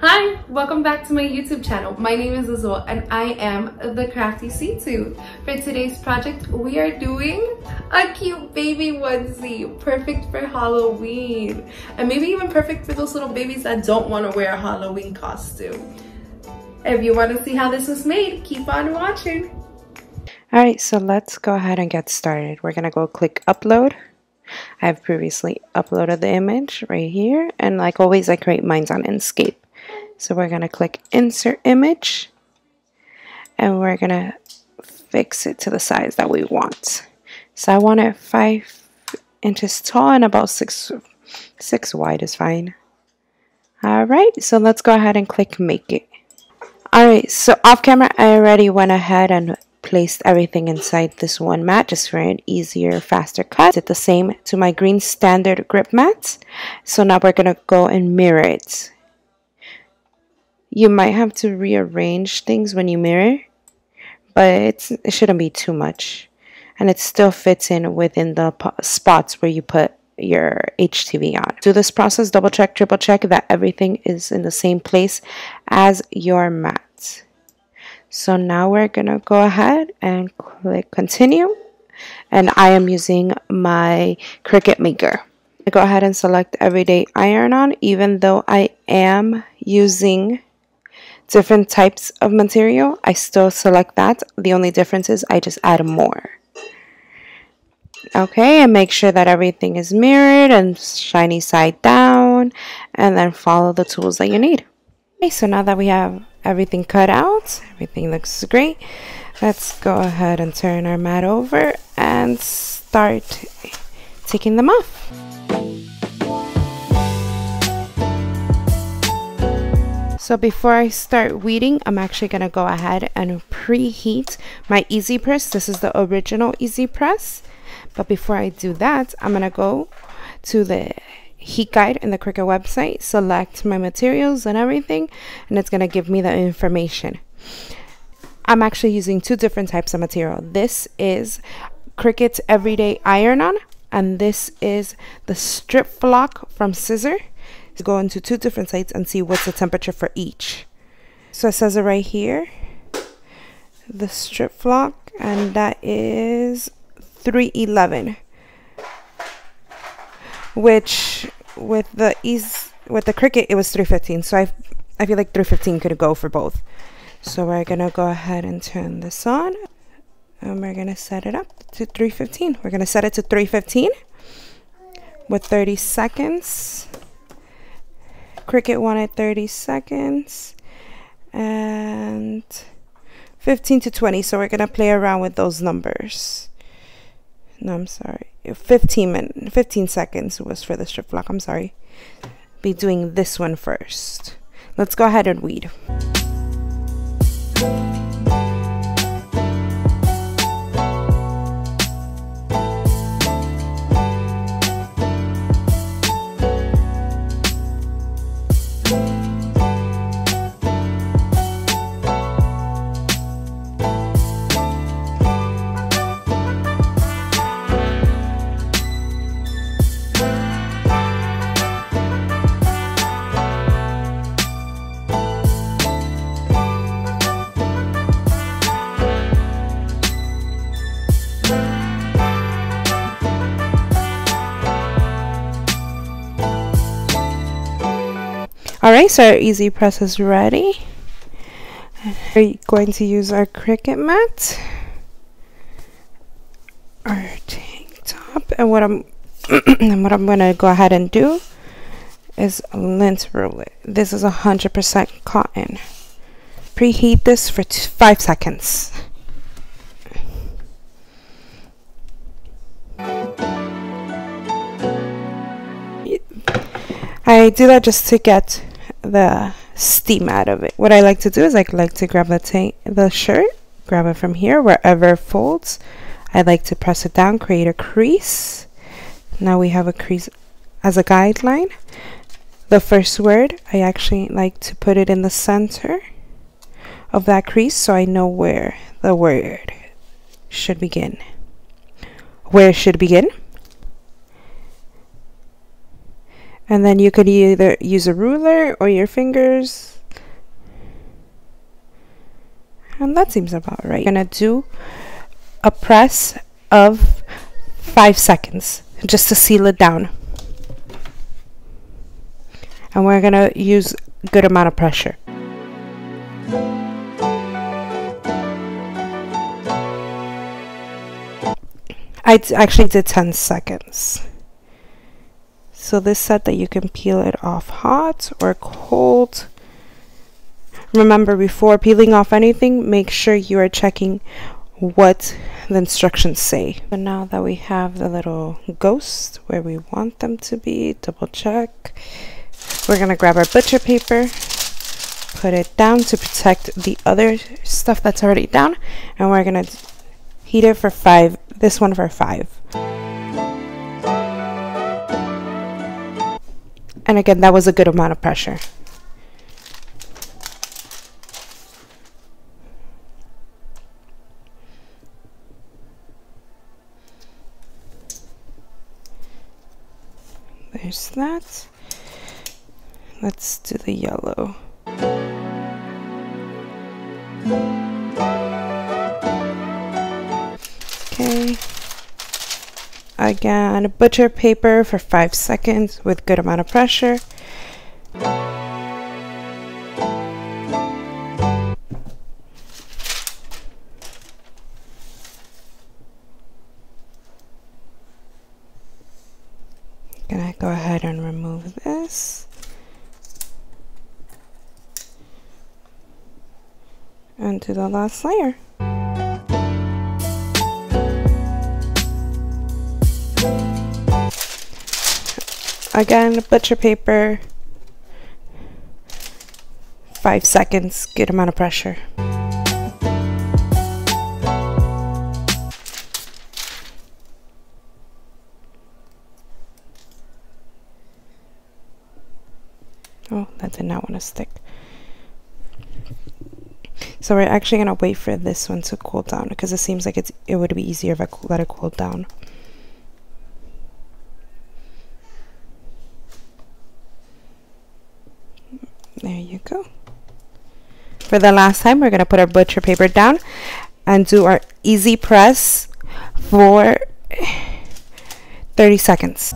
Hi, welcome back to my YouTube channel. My name is Azul and I am the Crafty Sweet Tooth. For today's project, we are doing a cute baby onesie, perfect for Halloween. And maybe even perfect for those little babies that don't want to wear a Halloween costume. If you want to see how this was made, keep on watching. Alright, so let's go ahead and get started. We're going to go click upload. I've previously uploaded the image right here, and like always I create mine on Inkscape. So we're going to click insert image and we're going to fix it to the size that we want. So I want it 5 inches tall and about 6 wide is fine. Alright, so let's go ahead and click make it. Alright, so off camera I already went ahead and placed everything inside this one mat just for an easier, faster cut. Did the same to my green standard grip mats. So now we're going to go and mirror it. You might have to rearrange things when you mirror, but it shouldn't be too much. And it still fits in within the spots where you put your HTV on. Do this process, double check, triple check that everything is in the same place as your mat. So now we're gonna go ahead and click continue, and I am using my Cricut Maker. I go ahead and select everyday iron on, even though I am using different types of material. I still select that. The only difference is I just add more. Okay, and make sure that everything is mirrored and shiny side down, and then follow the tools that you need. Okay, so now that we have everything cut out, everything looks great, let's go ahead and turn our mat over and start taking them off. So before I start weeding, I'm actually going to go ahead and preheat my Easy Press. This is the original Easy Press. But before I do that, I'm going to go to the heat guide in the Cricut website, select my materials and everything, and it's going to give me the information. I'm actually using 2 different types of material. This is Cricut's Everyday Iron-On, and this is the Strip Flock from Scissor. Go into 2 different sites and see what's the temperature for each. So it says it right here, the Strip Flock, and that is 311, which with the Cricut it was 315. So I feel like 315 could go for both. So we're gonna go ahead and turn this on, and we're gonna set it up to 315. We're gonna set it to 315 with 30 seconds. Cricut wanted 30 seconds and 15 to 20, so we're gonna play around with those numbers. No, I'm sorry, 15 seconds was for the strip flock. I'm sorry. Be doing this one first. Let's go ahead and weed. Alright, so our Easy Press is ready. We're going to use our Cricut mat, our tank top, and what I'm going to go ahead and do is lint roll it. This is 100% cotton. Preheat this for 5 seconds. I do that just to get the steam out of it. What I like to do is I like to grab the shirt, grab it from here, wherever it folds. I like to press it down, create a crease. Now we have a crease as a guideline. The first word, I actually like to put it in the center of that crease so I know where the word should begin. Where it should begin. And then you could either use a ruler or your fingers. And that seems about right. I'm gonna do a press of 5 seconds just to seal it down. And we're gonna use a good amount of pressure. I actually did 10 seconds. So this said that you can peel it off hot or cold. Remember, before peeling off anything, make sure you are checking what the instructions say. So now that we have the little ghosts where we want them to be, double check. We're gonna grab our butcher paper, put it down to protect the other stuff that's already down, and we're gonna heat it for 5, this one for 5. And again, that was a good amount of pressure. There's that. Let's do the yellow. Okay. Again, butcher paper for 5 seconds with good amount of pressure. Gonna go ahead and remove this. And do the last layer. Again, butcher paper, 5 seconds, good amount of pressure. Oh, that did not want to stick. So we're actually going to wait for this one to cool down because it seems like it would be easier if I let it cool down. There you go. For the last time, we're going to put our butcher paper down and do our easy press for 30 seconds.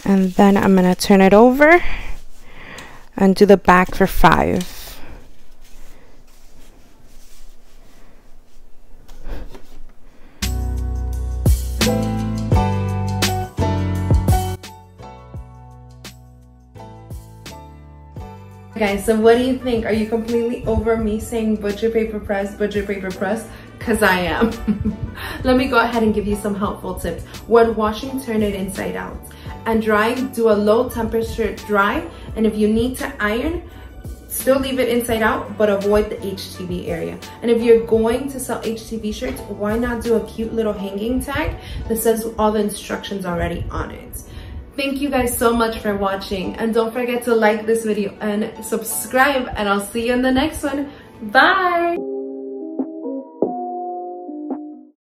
And then I'm going to turn it over and do the back for 5. Guys, so what do you think? Are you completely over me saying butcher paper press, butcher paper press? Because I am. Let me go ahead and give you some helpful tips. When washing, turn it inside out. And drying, do a low temperature dry. And if you need to iron, still leave it inside out, but avoid the HTV area. And if you're going to sell HTV shirts, why not do a cute little hanging tag that says all the instructions already on it? Thank you guys so much for watching, and don't forget to like this video and subscribe, and I'll see you in the next one. Bye!